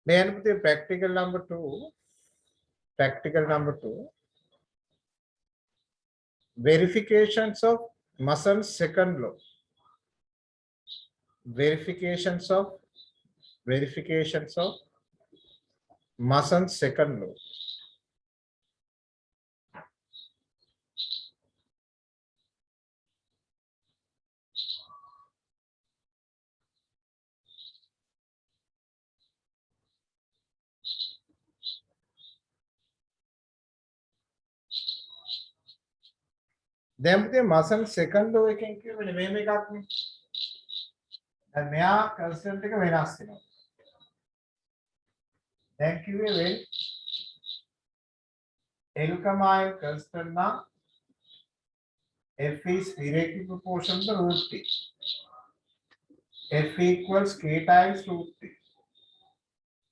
Then the practical number two. Practical number two. Verifications of Mason's second law. Verifications of Mason's second law. Then the Mason's second law එකෙන් කියවෙන්නේ මේ මේකක්නේ. දැන් මෙයා constant එක වෙනස් වෙනවා. දැන් කිව්වේ when L, n constant නම් F is directly proportional to root t. F equals k times root t.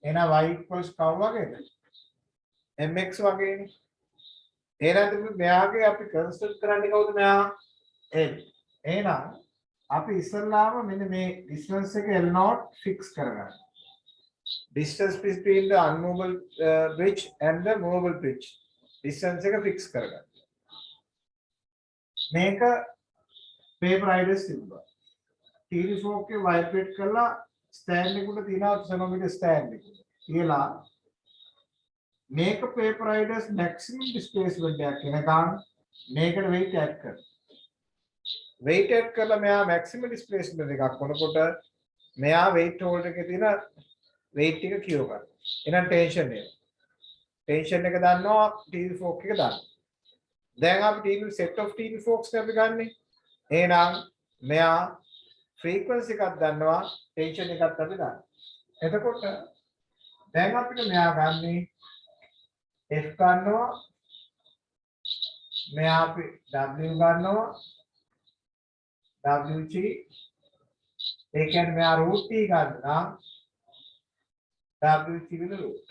එහෙනම් y equals කව වගේද? mx වගේනේ. එහෙනම් මෙයාගේ අපි කන්ස්ටන්ට් කරන්නේ කවුද මෙයා? l. එහෙනම් අපි ඉස්සල්ලාම මෙන්න මේ distance එක L0 fix කරගන්න. Distance between the unmovable bridge and the movable bridge. Distance එක fix කරගන්න. මේක paper riders තිබ්බා. TV4 එකේ vibrate කරලා stand එකට තියනවා sonometer stand එක. කියලා මේක paper riders maximum displacement එකක් එනකන් මේකට weight add කරනවා. weight add කරලා මෙයා maximum displacement එකක් වුණකොට මෙයා weight holder එකේ තියෙන weight එක කියව ගන්න. එහෙනම් tension එක. tension එක දන්නවා TV4 එක දන්නවා. දැන් අපි TV set of TV4s අපි ගන්නෙ. එහෙනම් මෙයා frequency එකක් දන්නවා tension එකක් අපි දන්නවා. එතකොට දැන් අපිට මෙයා ගන්නෙ F ගන්නවා මෙයා අපි W ගන්නවා WG ඒ කියන්නේ මෙයා root t ගන්නවා WG වෙන root.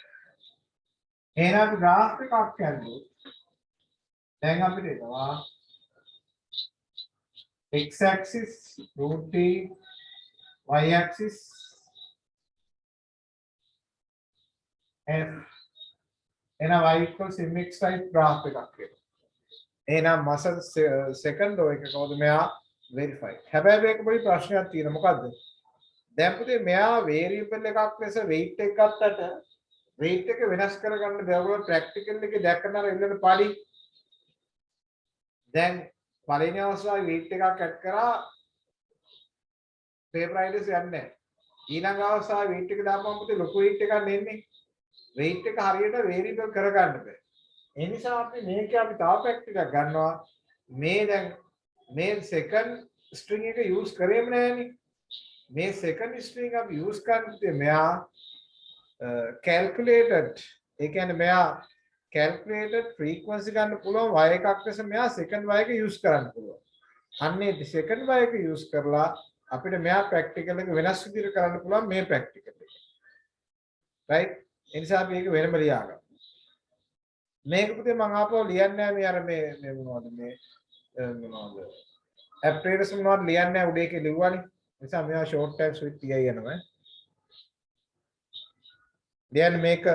එහෙනම් අපි graph එකක් කරනවා. දැන් අපිට එනවා x axis root t y axis f එහෙනම් y equals mx type graph එකක් වෙනවා. එහෙනම් Mason's second law එක කොහොමද මෙයා verify. හැබැයි මේක පොඩි ප්‍රශ්නයක් තියෙනවා. මොකද්ද? දැන් පුතේ මෙයා variable එකක් ලෙස weight එක ගත්තට weight එක වෙනස් කරගන්න බෑ. ඔයගොල්ලෝ practical එකේ දැක්කම ඉල්ලන පාඩි දැන් පළවෙනි අවස්ථාවේ weight එකක් add කරා paper riders යන්නේ නැහැ. ඊළඟ අවස්ථාවේ weight එක දාපුවම පුතේ ලොකු weight එකක් නෙන්නේ. weight එක හරියට variable කරගන්න බෑ. ඒ නිසා අපි මේකේ අපි තව fact එකක් ගන්නවා. මේ දැන් මේ second string එක use කරේම නැහැනේ. මේ second string අපි use කරන්නේ මෙයා calculated ඒ කියන්නේ මෙයා calculated frequency ගන්න පුළුවන් y එකක් ලෙස මෙයා second y එක use කරන්න පුළුවන්. අන්නේ second y එක use කරලා අපිට මෙයා practical එක වෙනස් විදිහට කරන්න පුළුවන් මේ practical එක. right? ඒ නිසා අපි ඒක වෙනම ලියාගමු. මේක පුතේ මම ආපහු ලියන්නේ නැහැ මේ අර මේ මොනවද මේ මොනවද apparatus මොනවද ලියන්නේ නැහැ උඩ එකේ ලිව්වනේ. ඒ නිසා මේවා short tags with ti යනවා. then make a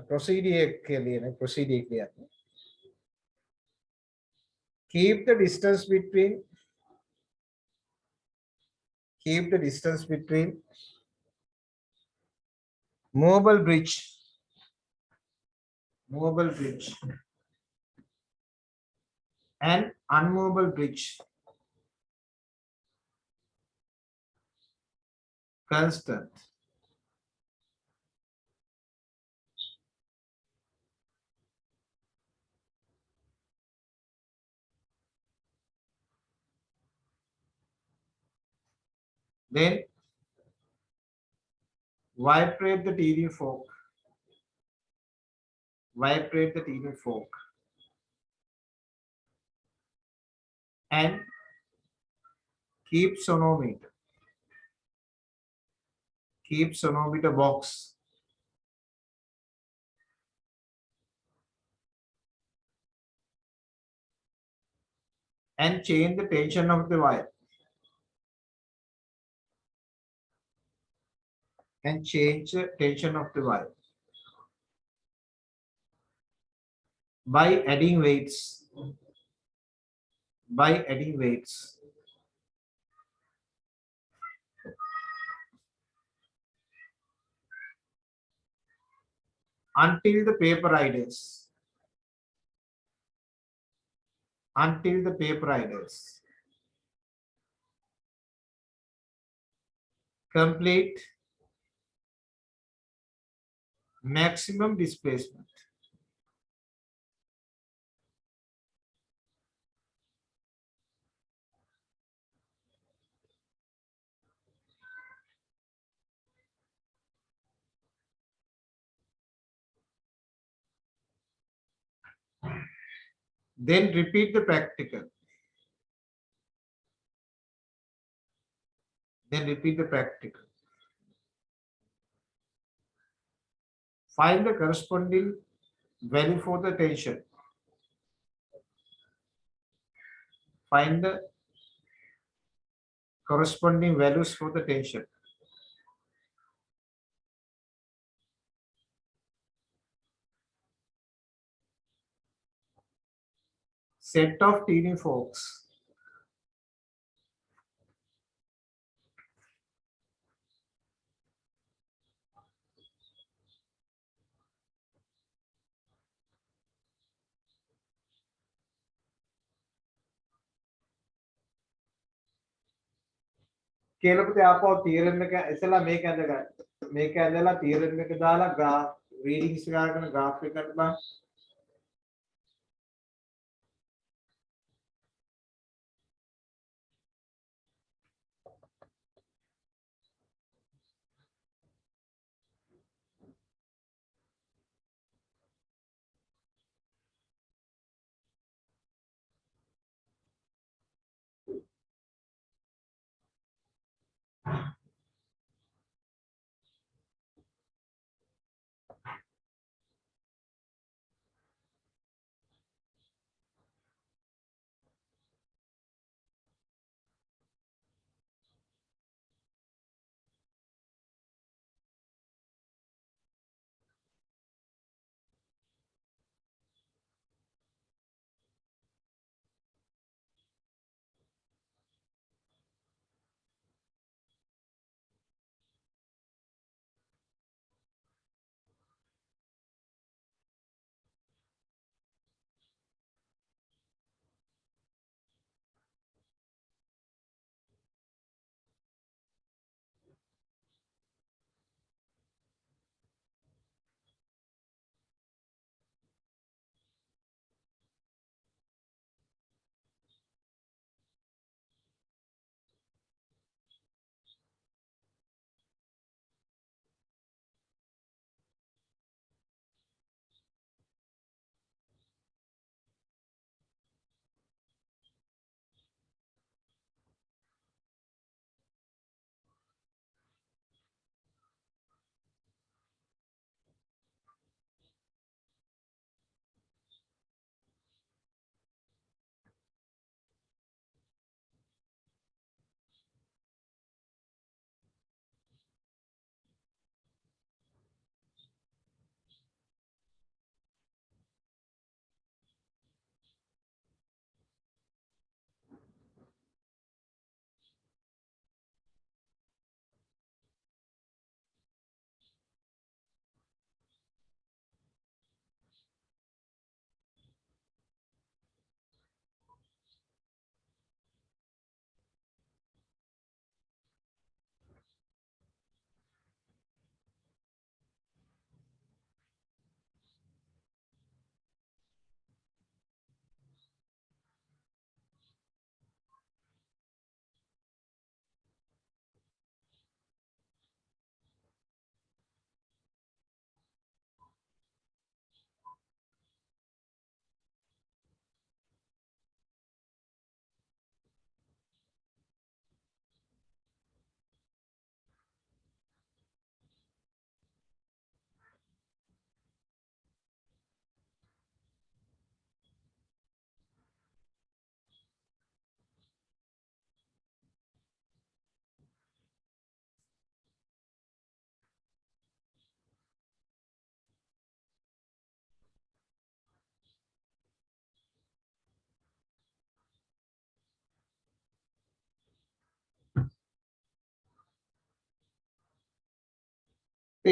procedure clear keep the distance between movable bridge and unmovable bridge constant. Then vibrate the teething fork. And keep sonometer box. And change the tension of the wire. and change the tension of the wire by adding weights. By adding weights. Until the paper idles. Until the paper idles. Complete maximum displacement. Then repeat the practical. Then repeat the practical. Find the corresponding value for the tension. Find the corresponding values for the tension. Set of tuning forks. කියලා පුතේ ආපහු තීරණ එක ඉතලා මේක ඇඳගන්න. මේක ඇඳලා තීරණ එක දාලා graph readings ගාගෙන graph එකට බලන්න.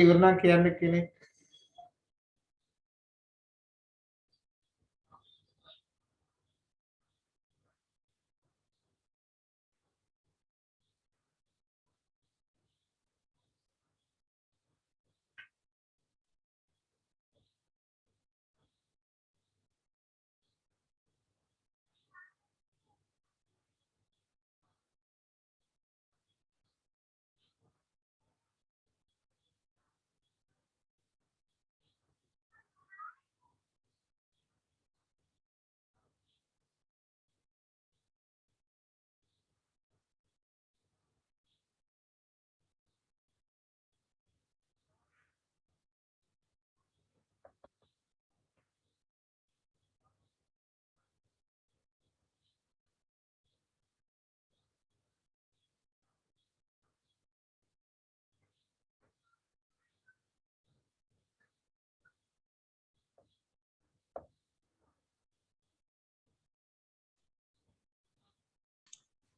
ඉවරනම් කියන්න කෙනෙක්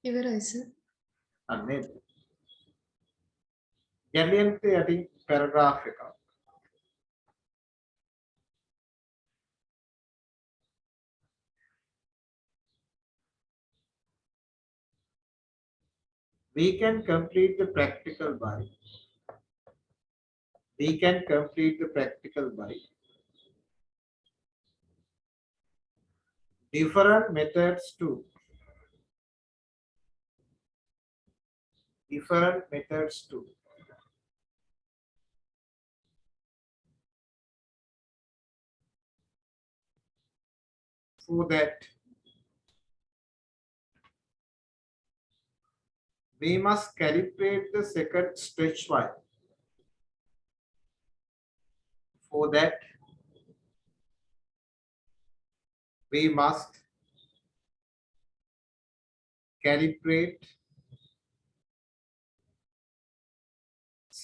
ඉවරයි සර්. අන්නේ ගැලියන්ට යටින් පැරග්‍රාෆ් එකක් we can complete the practical by different methods to for that we must calibrate the second stretch wire. For that we must calibrate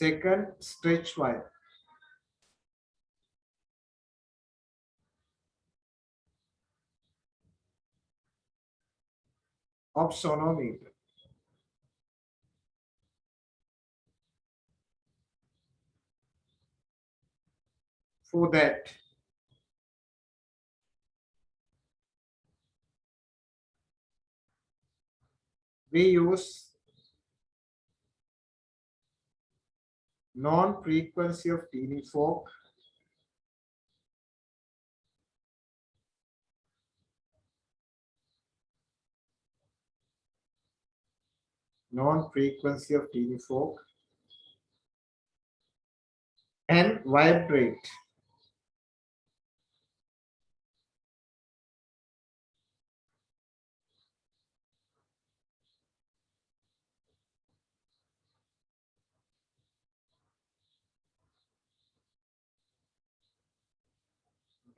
second stretch wire. Of sonometer. For that we use non-frequency of tuning fork and vibrate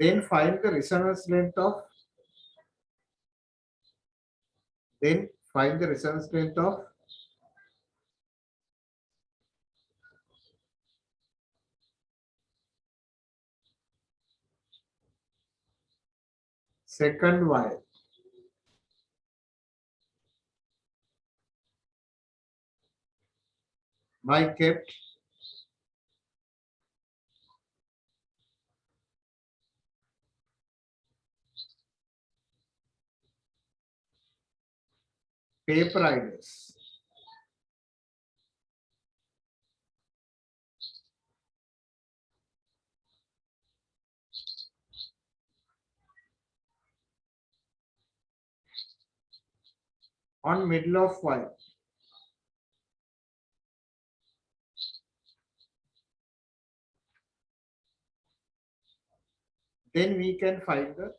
then find the resonance length of second wire. My kept paper riders on middle of wire. Then we can find the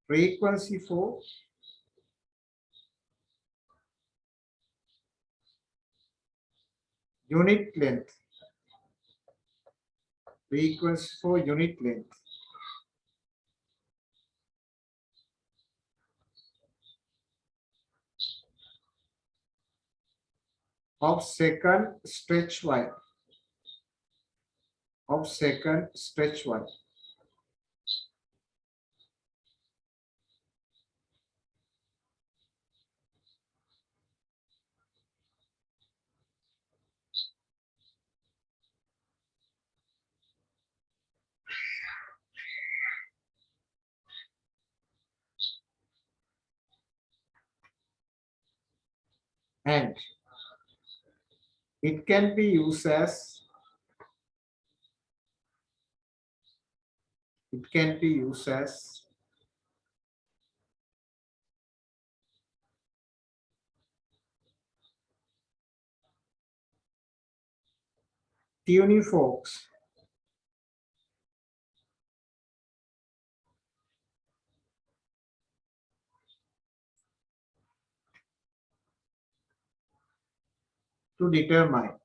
frequency for unit length. Of second stretch wire of second stretch y. And it can be used as tuning forks to determine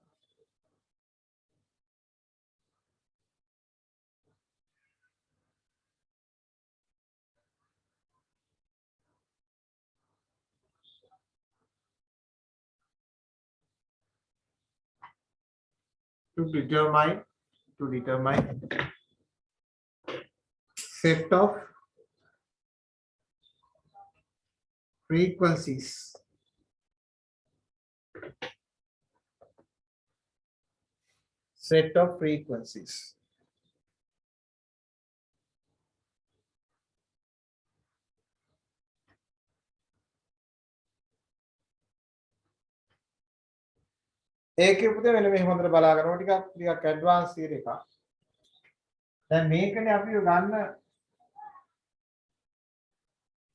set of frequencies ඒකේ පුතේ මෙන්න මේ හොඳට බලාගන්න ඕන ටිකක් advance theory එකක්. දැන් මේකනේ අපි ගන්න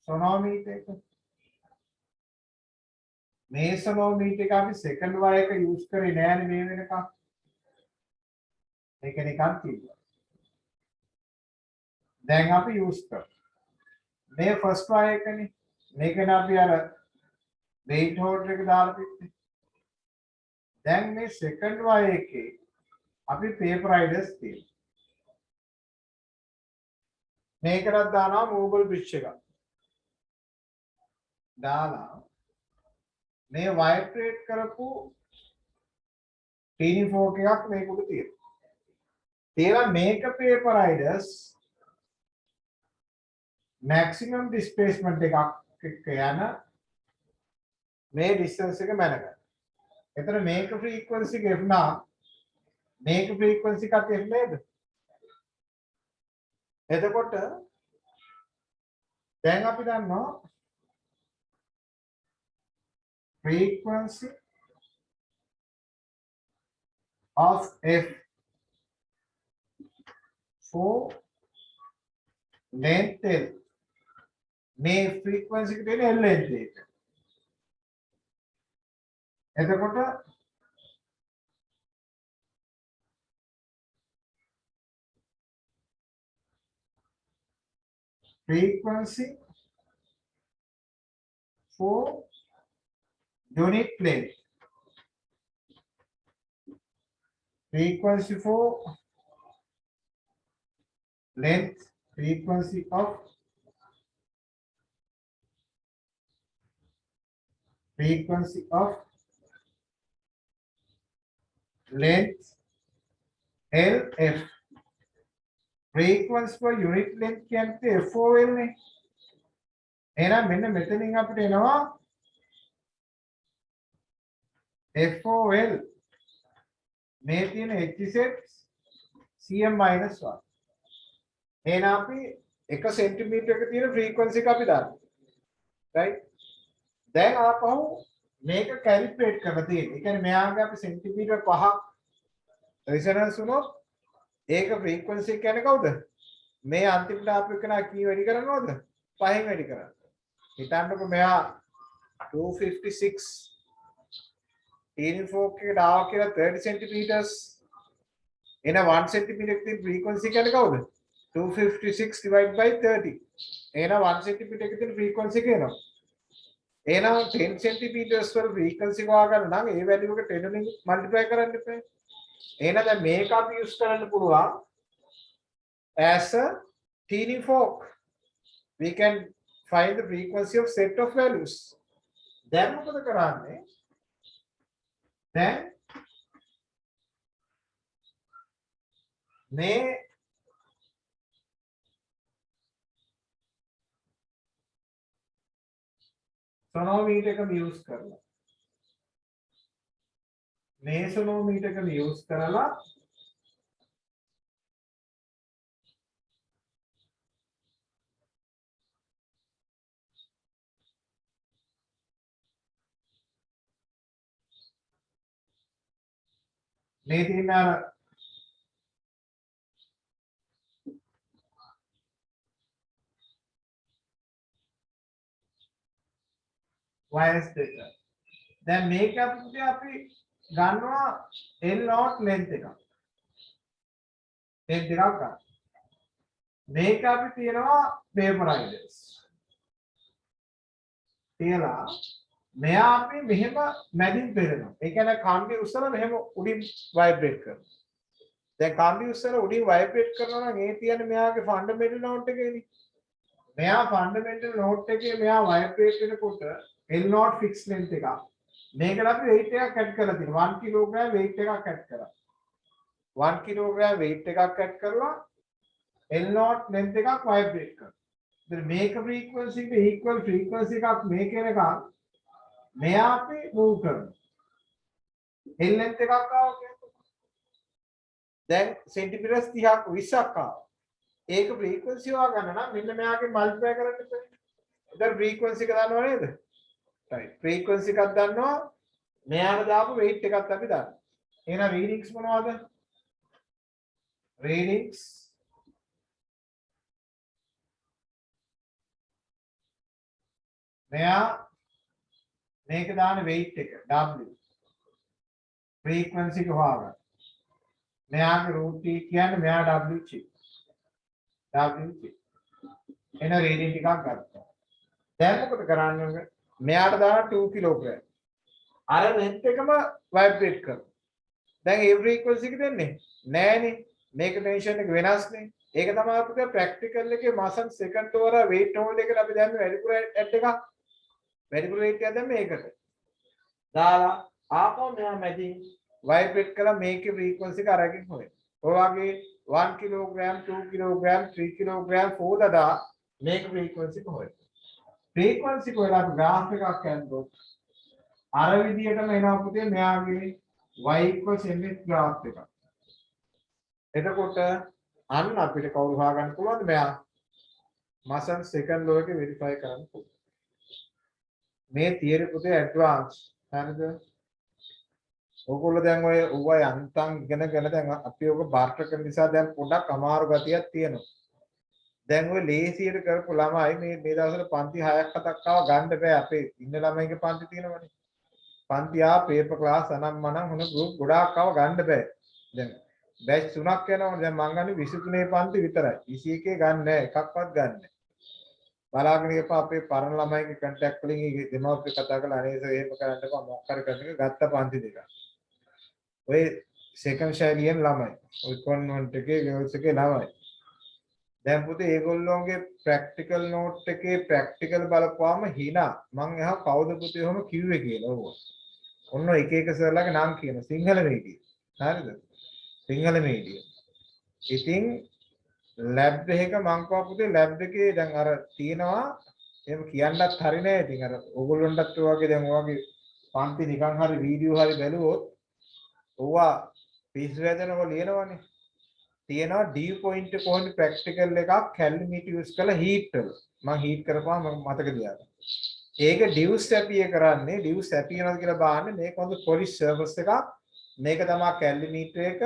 සොනෝමීටර් එක. මේ සොනෝමීටර් එක අපි සෙකන්ඩ් වයර් එක යූස් කරේ නෑනේ මේ වෙනකම්. මේක නිකන් කිව්වා. දැන් අපි යූස් කරමු. මේ ෆස්ට් වයර් එකනේ. මේකනේ අපි අර වෙයිට් හෝල්ඩර් එක දාලා තිබ්බේ. දැන් මේ සෙකන්ඩ් වයර් එකේ අපි පේපර් රයිඩර්ස් තියෙනවා. මේකටත් දානවා මූවබල් බ්‍රිජ් එකක්. දාලා මේ වයිබ්‍රේට් කරපු ටීනි ෆෝක් එකක් මේක උඩ තියෙනවා. තියලා මේක පේපර් රයිඩර්ස් මැක්සිමම් ඩිස්ප්ලේස්මන්ට් එකක් එක්ක යන මේ ඩිස්ටන්ස් එක මැනගන්න. එතන මේක ෆ්‍රීකවන්සි එක F නා මේක ෆ්‍රීකවන්සි එකක් F නේද? එතකොට දැන් අපි දන්නවා frequency of F for length L. මේ frequency එකට එන L length එක. එතකොට frequency for unit length. Frequency for length, frequency of length LF. Frequency for unit length කියන්නේ FOL නේ. එහෙනම් මෙන්න මෙතනින් අපිට එනවා FOL මේ තියෙන HZ cm-1. එහෙනම් අපි 1 සෙන්ටිමීටර් එක තියෙන ෆ්‍රීකවන්සි එක අපි දානවා. right? දැන් ආපහු මේක කැලිබ්‍රේට් කරලා තියෙන්නේ. ඒ කියන්නේ මෙයාගේ අපි සෙන්ටිමීටර් 5ක් රිසනන්ස් වුණොත් ඒක ෆ්‍රීකවන්සි එක කියන්නේ කවුද? මේ අන්තිමට ආපු එක නා කී වැඩි කරනවද? 5න් වැඩි කරන්නේ. හිතන්නකො මෙයා 256 ටීනි ෆෝක් එකට ආවා කියලා 30 centimeters එන 1 centimeter එකේ තියෙන ෆ්‍රීකවන්සි කියන්නේ කවුද? 256 divided by 30. එහෙනම් 1 centimeter එකේ තියෙන ෆ්‍රීකවන්සි එක එනවා. එහෙනම් 10 centimeters වල ෆ්‍රීකවන්සි හොයාගන්න නම් ඒ වැලියු එක 10 වලින් මල්ටිප්ලයි කරන්න එපා. එහෙනම් දැන් මේක අපි යූස් කරන්න පුළුවන් as a teeny fork. We can find the frequency of set of values. දැන් මොකද කරන්නේ? දැන් මේ सोनोमीटर එක යූස් කරලා මේ सोनोमीटर එක යූස් කරලා මේ තියෙන අර වයර්ස් දෙක. දැන් මේක අපි ගන්නවා L not length එක. length එකක් ගන්න. මේක අපි තියනවා paper riders. තියලා මෙයා අපි මෙහෙම මැදින් පෙරනවා. ඒ කියන්නේ කාන්ඩි උස්සලා මෙහෙම උඩින් ভাইබ්‍රේට් කරනවා. දැන් කාන්ඩි උස්සලා උඩින් ভাইබ්‍රේට් කරනවා නම් ඒ කියන්නේ මෙයාගේ ෆන්ඩමෙන්ටල් නෝට් එකේනේ. මෙයා ෆන්ඩමෙන්ටල් නෝට් එකේ මෙයා ভাইබ්‍රේට් වෙනකොට L not fixed length එකක්. මේකට අපි weight එකක් ඇඩ් කරලා තියෙනවා. 1 කිලෝග්‍රෑම් weight එකක් ඇඩ් කරා. 1 කිලෝග්‍රෑම් weight එකක් ඇඩ් කරලා L not length එකක් ভাইබ්‍රේට් කරනවා. ඉතින් මේක ෆ්‍රීකවන්සි එකට ඉක්වල් ෆ්‍රීකවන්සි එකක් මේකේ එකක් මෙයා අපි මූව් කරනවා. L length එකක් ආවා කියන්නේ. දැන් සෙන්ටිමීටර්ස් 30ක් 20ක් ආවා. ඒක ෆ්‍රීකවන්සි හොයාගන්න නම් මෙන්න මෙයාගේ මල්ටිප්ලයි කරන්න බෑ. දැන් ෆ්‍රීකවන්සි එක දන්නව නේද? right. ෆ්‍රීකවන්සි එකක් දන්නවා. මෙයාට දාපු weight එකත් අපි දන්නවා. එහෙනම් රීඩින්ග්ස් මොනවද? රීඩින්ග්ස් මෙයා මේක දාන weight එක W. ෆ්‍රීකවන්සි එක හොයාගන්න. මෙයාගේ root t කියන්නේ මෙයා W chip. W chip. එන රීඩින් ටිකක් ගත්තා. දැන් මොකද කරන්නේ? මෙයාට දාන 2 කිලෝග්‍රෑම්. අර length එකම ভাইබ්‍රේට් කරනවා. දැන් ඒ ෆ්‍රීකවන්සි එක දෙන්නේ නෑනේ. මේක ටෙන්ෂන් එක වෙනස්නේ. ඒක තමයි අපිට ප්‍රැක්ටිකල් එකේ මාසන් සෙකන්ඩ් වර weight hold එකට අපි දැම්මේ වැඩිපුර ඇඩ් එකක්. වැඩිපුර weight එකක් දැම්මේ ඒකට. දාලා ආපහු මෙයා මැදින් ভাইබ්‍රේට් කරලා මේකේ ෆ්‍රීකවන්සි එක අරගෙන හොයන. ඔය වගේ 1 කිලෝග්‍රෑම් 2 කිලෝග්‍රෑම් 3 කිලෝග්‍රෑම් 4 දදා මේක ෆ්‍රීකවන්සි එක හොයන. ෆ්‍රීකවන්සි එක හොයලා අපි graph එකක් හදනකොට අර විදියටම එනවා පුතේ මෙයාගේ y equals mx graph එක. එතකොට අන්න අපිට කවුරු හොයාගන්න පුළුවන්ද මෙයා මාසන් සෙකන්ඩ් ලෝ එකේ වෙරිෆයි කරන්න පුළුවන්. මේ තියරි පුතේ ඇඩ්වාන්ස් හරිද? ඔයගොල්ලෝ දැන් ඔය යන්තම් ඉගෙනගෙන දැන් අපි ඔක බාර්ටර් කරන නිසා දැන් පොඩක් අමාරු ගතියක් තියෙනවා. දැන් ඔය ලේසියට කරපු ළමයි මේ දවස්වල පන්ති 6ක් 7ක් ආව ගන්න බෑ. අපේ ඉන්න ළමයිගේ පන්ති තියෙනවනේ. පන්ති ආ පේපර් ක්ලාස් අනම්මනම් මොන ගෲප් ගොඩාක් ආව ගන්න බෑ. දැන් බැච් 3ක් යනවනේ. දැන් මං ගන්නේ 23 පන්ති විතරයි. 21 ගන්න නෑ. එකක්වත් ගන්න නෑ. බලාගෙන ඉපා අපේ පරණ ළමයිගේ කන්ටැක්ට් වලින් දෙමව්පිය කතා කරලා අනේස එහෙම කරන්න එපා මොකක් හරි කරන එක ගත්ත පන්ති දෙකක්. ඔය සෙකන්ඩ් ශෛලියෙන් ළමයි. ඔය කොන්වෙන්ට් එකේ ගර්ල්ස් එකේ ළමයි. දැන් පුතේ ඒගොල්ලෝගේ ප්‍රැක්ටිකල් නෝට් එකේ ප්‍රැක්ටිකල් බලපුවාම hina මං එහා කවුද පුතේ ඔහම කිව්වේ කියලා ඕවා. ඔන්න එක එක සර්ලාගේ නම් කියන සිංහල මීඩියම්. හරිද? සිංහල මීඩියම්. ඉතින් ලැබ් එකක මං කව පුතේ ලැබ් එකේ දැන් අර තියෙනවා එහෙම කියන්නත් හරි නෑ. ඉතින් අර ඕගොල්ලන්ටත් ඔය වගේ දැන් ඔයගේ පන්ති නිකන් හරි වීඩියෝ හරි බැලුවොත් ඕවා පිස් වැදෙනව ලියනවනේ. තියෙනවා ඩිව් පොයින්ට් කොහොමද ප්‍රැක්ටිකල් එකක් කැලරිමීටර් යූස් කරලා හීට් වල මම හීට් කරපුවාම මතක තියාගන්න. ඒක ඩිව් සැපිය කරන්නේ ඩිව් සැපියනවාද කියලා බලන්නේ මේක හොඳ පොලිෂ් සර්ෆස් එකක්. මේක තමයි කැලරිමීටර් එක.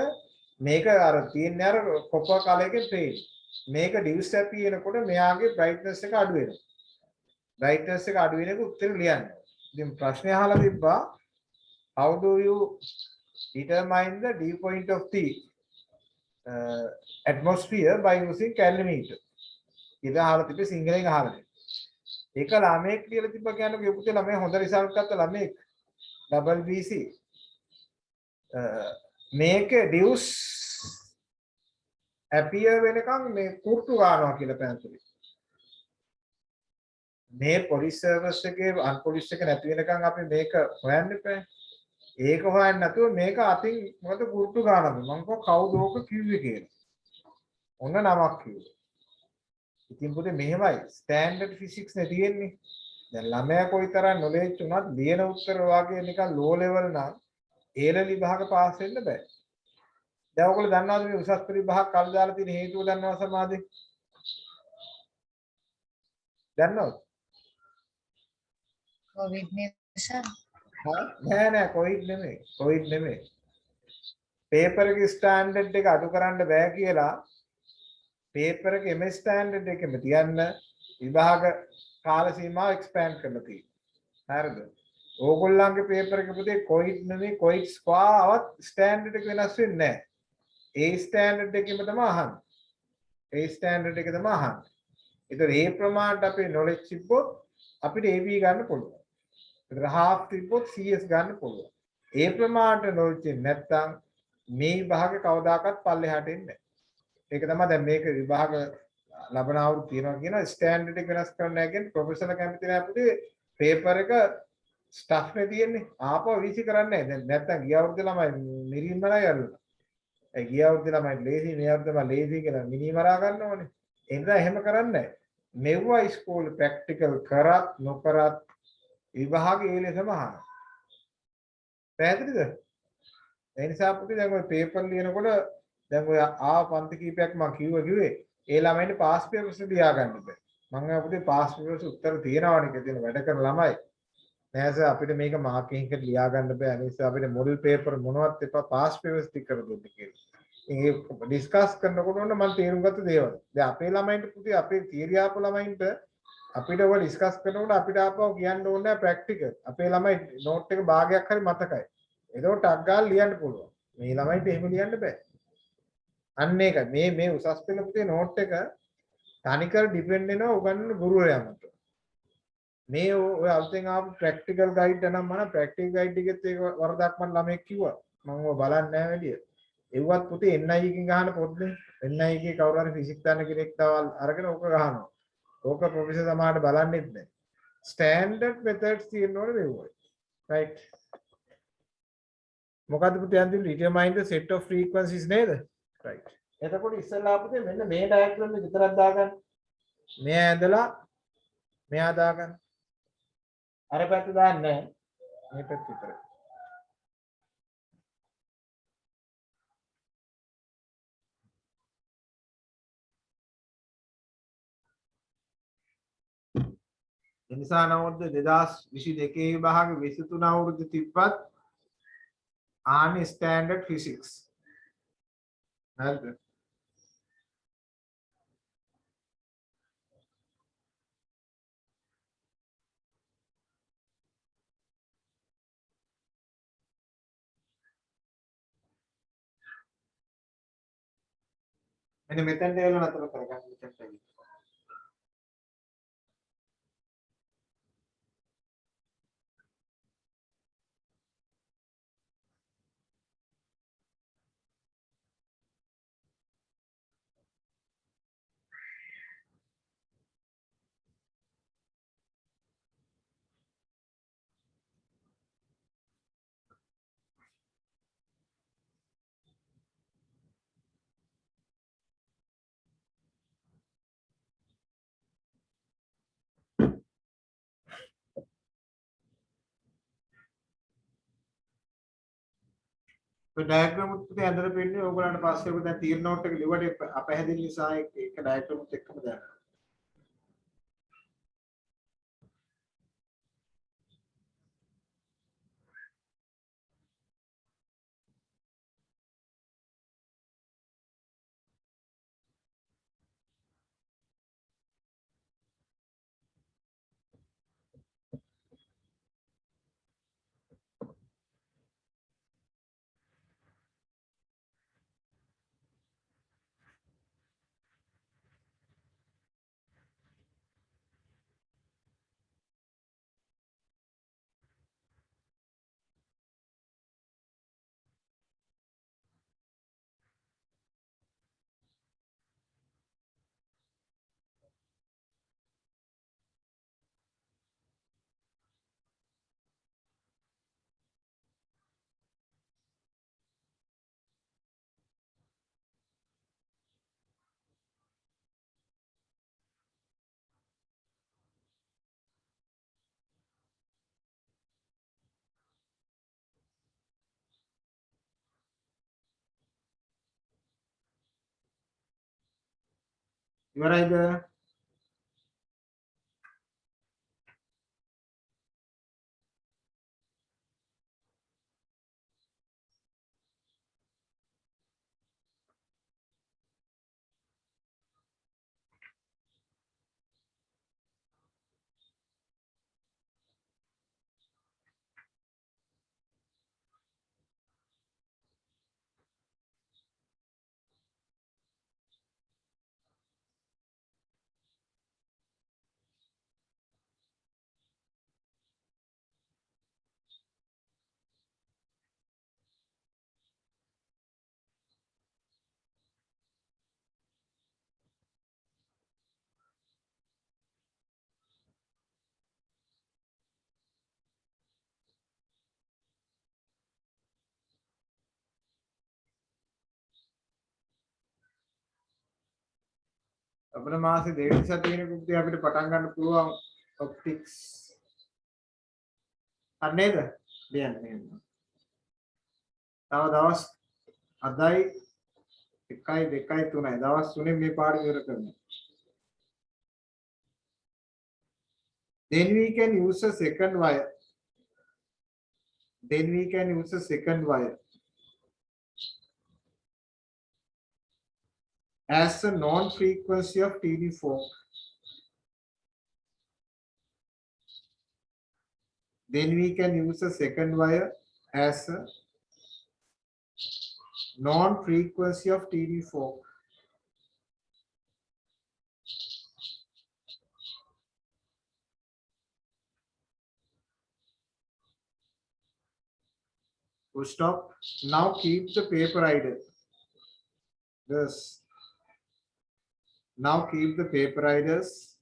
මේක අර තියෙන්නේ අර කොපර් කලර් එකේ පේන. මේක ඩිව් සැපියනකොට මෙයාගේ බ්‍රයිට්නස් එක අඩු වෙනවා. බ්‍රයිට්නස් එක අඩු වෙන එක උත්තර ලියන්න. ඉතින් ප්‍රශ්නේ අහලා තිබ්බා how do you determine the dew point of the atmosphere by using calorimeter. ඉතින් අහලා තිබ්බේ සිංහලෙන් අහලා තියෙනවා. ඒක ළමෙක් කියලා තිබ්බ කියන්නේ පුතේ ළමයා හොඳ රිසල්ට් ගත්ත ළමෙක් ඩබල් BC මේක ඩියුස් appear වෙනකන් මේ කුට්ටු ගන්නවා කියලා පැන්සලේ. මේ පොලිස් සර්වස් එකේ අන්පොලිස් එක නැති වෙනකන් අපි මේක හොයන්න එපා. ඒක හොයන්න නැතුව මේක අතින් මොකද කුට්ටු ගන්නවා. මම කවුද ඕක කිව්වේ කියලා. ඔන්න නමක් කිව්වා. ඉතින් පුතේ මෙහෙමයි ස්ටෑන්ඩඩ් ෆිසික්ස් නේ තියෙන්නේ. දැන් ළමයා කොයිතරම් නොලෙජ් උනත් ලියන උත්තර වාගේ නිකන් ලෝ ලෙවල් නම් ඒ ලෙවල් විභාග පාස් වෙන්න බෑ. දැන් ඔයගොල්ලෝ දන්නවද මේ උසස් පෙළ විභාග කල් දාලා තියෙන හේතුව දන්නවද සමාදේ? දන්නවද? කොවිඩ් නිසා. නෑ කොවිඩ් නෙමෙයි. පේපර් එකේ ස්ටෑන්ඩඩ් එක අඩු කරන්න බෑ කියලා පේපර් එකේ MS ස්ටෑන්ඩඩ් එකෙම තියන්න විභාග කාල සීමාව එක්ස්පෑන්ඩ් කරලා තියෙනවා. හරිද? ඕගොල්ලන්ගේ පේපර් එක පුතේ කොයිඩ් නෙමෙයි කොයිඩ් ස්ක්වාවත් ස්ටෑන්ඩඩ් එක වෙනස් වෙන්නේ නැහැ. ඒ ස්ටෑන්ඩඩ් එකෙම තමයි අහන්නේ. ඒ ස්ටෑන්ඩඩ් එක තමයි අහන්නේ. ඒතර ඒ ප්‍රමාණයට අපේ නොලෙජ් තිබ්බොත් අපිට AB ගන්න පුළුවන්. ඒතර half තිබ්බොත් CS ගන්න පුළුවන්. ඒ ප්‍රමාණයට නොලෙජ් නැත්නම් මේ විභාගේ කවදාකවත් පල්ලෙහාට එන්නේ නැහැ. ඒක තමයි දැන් මේක විභාග ලබන අවුරුදු තියනවා කියන ස්ටෑන්ඩඩ් එක වෙනස් කරන්න නැහැ කියන්නේ ප්‍රොෆෙසර් කැමති නැහැ පුතේ පේපර් එක ස්ටෆ් නේ තියෙන්නේ ආපහු වීසි කරන්නේ නැහැ. දැන් නැත්තම් ගිය අවුරුද්ද ළමයි මිරින්මලා යල්ලා. ඒ ගිය අවුරුද්ද ළමයි ලේසි මේ අවුරුද්ද මම ලේසි කියලා මිනි මරා ගන්න ඕනේ. ඒ නිසා එහෙම කරන්නේ නැහැ. මෙව්වා ඉස්කෝලේ ප්‍රැක්ටිකල් කරත් නොකරත් විභාගේ ඒ ලෙසම අහනවා. පැහැදිලිද? ඒ නිසා පුතේ දැන් ඔය පේපර් ලියනකොට දැන් ඔය පන්ති කීපයක් මම කිව්වේ ඒ ළමයින්ට පාස් පේපර්ස් ලියා ගන්න බෑ. මම අපිට පාස් පේපර්ස් උත්තර තියෙනවනේ කියන වැඩ කරන ළමයි. නෑ සර් අපිට මේක මාකින් එකට ලියා ගන්න බෑ. ඒ නිසා අපිට මොඩල් පේපර් මොනවත් එපා පාස් පේපර්ස් ටික කර දෙන්න කියලා. ඉතින් ඒක ඩිස්කස් කරනකොට මම තේරුම් ගත්ත දේවල්. දැන් අපේ ළමයින්ට පුතේ අපේ තියරි ආපු ළමයින්ට අපිට ඔය ඩිස්කස් කරනකොට අපිට ආපහු කියන්න ඕනේ නැහැ ප්‍රැක්ටිකල්. අපේ ළමයි නෝට් එක භාගයක් හරි මතකයි. ඒකෝට ටක් ගාලා ලියන්න පුළුවන්. මේ ළමයින්ට එහෙම ලියන්න බෑ. අන්න ඒක මේ උසස් පෙළ පුතේ නෝට් එක තනිකර ඩිපෙන්ඩ් වෙනවා උගන්වන ගුරුවරයා මත. මේ ඔය අලුතෙන් ආපු ප්‍රැක්ටිකල් ගයිඩ් නම් මම ප්‍රැක්ටිකල් ගයිඩ් එකෙත් ඒක වරදක් මම ළමෙක් කිව්වා. මම ඔය බලන්නේ නැහැ වැඩිය. ඒවත් පුතේ NI එකකින් ගහන පොත්නේ. NI එකේ කවුරු හරි ෆිසික්ස් දන්න කෙනෙක් තවල් අරගෙන ඕක ගහනවා. ඕක ප්‍රොෆෙසර් සමාහට බලන්නෙත් නැහැ. ස්ටෑන්ඩඩ් මෙතඩ්ස් තියෙනවනේ මේවයි. රයිට්. මොකද්ද පුතේ අන්තිම determine the set of frequencies නේද? රයිට්. එතකොට ඉස්සෙල්ලා පුතේ මෙන්න මේ ඩයග්‍රෑම් එක විතරක් දාගන්න. මෙයා ඇඳලා මෙයා දාගන්න. අර පැත්ත දාන්නේ නැහැ. මේ පැත්ත විතරයි. එනිසා නමුත් 2022 විභාග 23 අවුරුදු තිබ්බත් ආනි ස්ටෑන්ඩඩ් ෆිසික්ස්. හරිද? මෙන්න මෙතෙන්ට එවල නතර කරගන්න මෙතෙන්ට. ඔය ඩයග්‍රෑම් උත් පුතේ ඇඳලා පෙන්නන්නේ ඕගොල්ලන්ට පස්සේ ඔබ දැන් තියෙන නෝට් එක ලිව්වට අපැහැදිලි නිසා ඒක ඩයග්‍රෑම් උත් එක්කම දාන්න. ඉවරයිද? අපේ මාසේ දෙවෙනි සතියේදී අපිට පටන් ගන්න පුළුවන් ඔප්ටික්ස්. හරි නේද? ලියන්න මෙහෙම. තව දවස් අදයි 1යි 2යි 3යි දවස් 3 මේ පාඩම ඉවර කරනවා. Then we can use a second wire. Then we can use a second wire as a non-frequency of TD4. Then we can use a second wire as a non-frequency of TD4. Full stop. Now keep the paper idle. Yes. Now keep the paper idles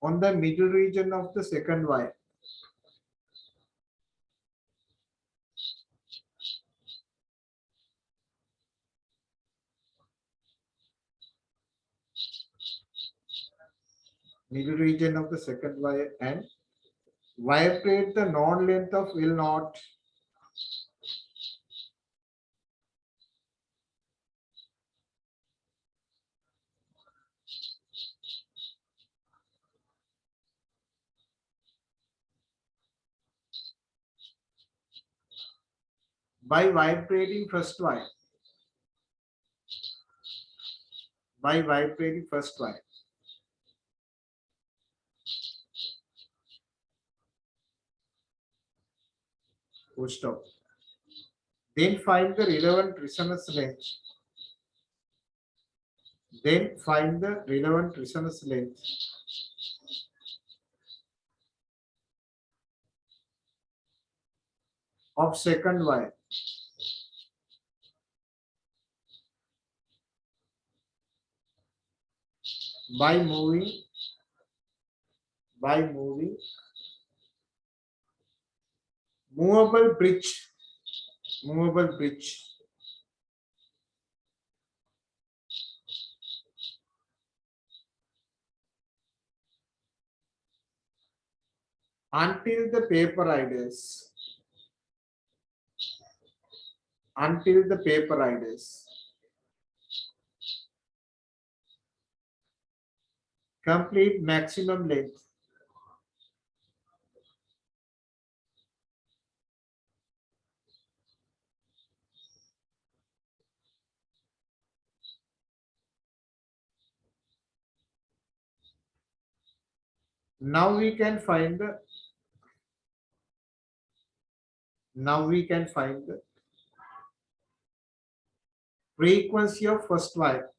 on the middle region of the second wire. Middle region of the second wire and vibrate the non-length of L0 by vibrating first wire. By vibrating first wire. Full stop. Then find the relevant resonance length. Then find the relevant resonance length of second wire. By moving movable bridge until the paper idles. Complete maximum length. Now we can find the frequency of first wire.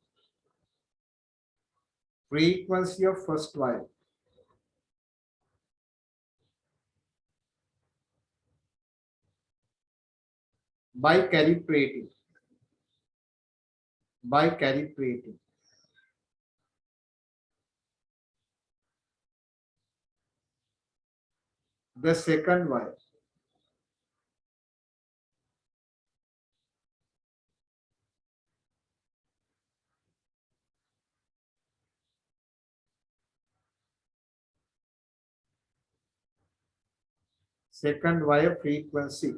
By calibrating the second wire. Second wire frequency.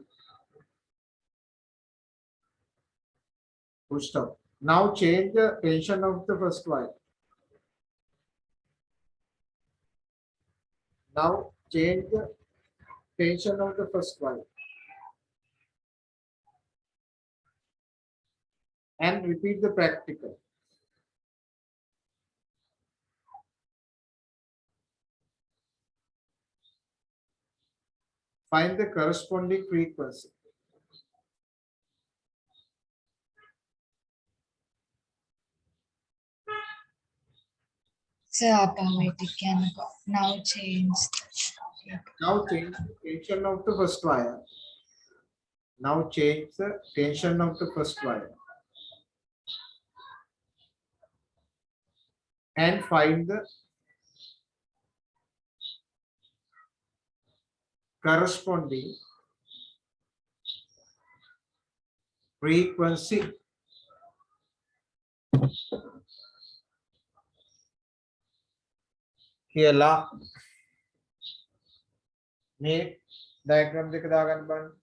Full stop. Now change the tension of the first wire. Now change the tension of the first wire and repeat the practical. Find the corresponding frequency. So automatic can now change. Now change the tension of the first wire. Now change the tension of the first wire. And find the corresponding frequency. කියලා මේ diagram දෙක දාගන්න බලන්න.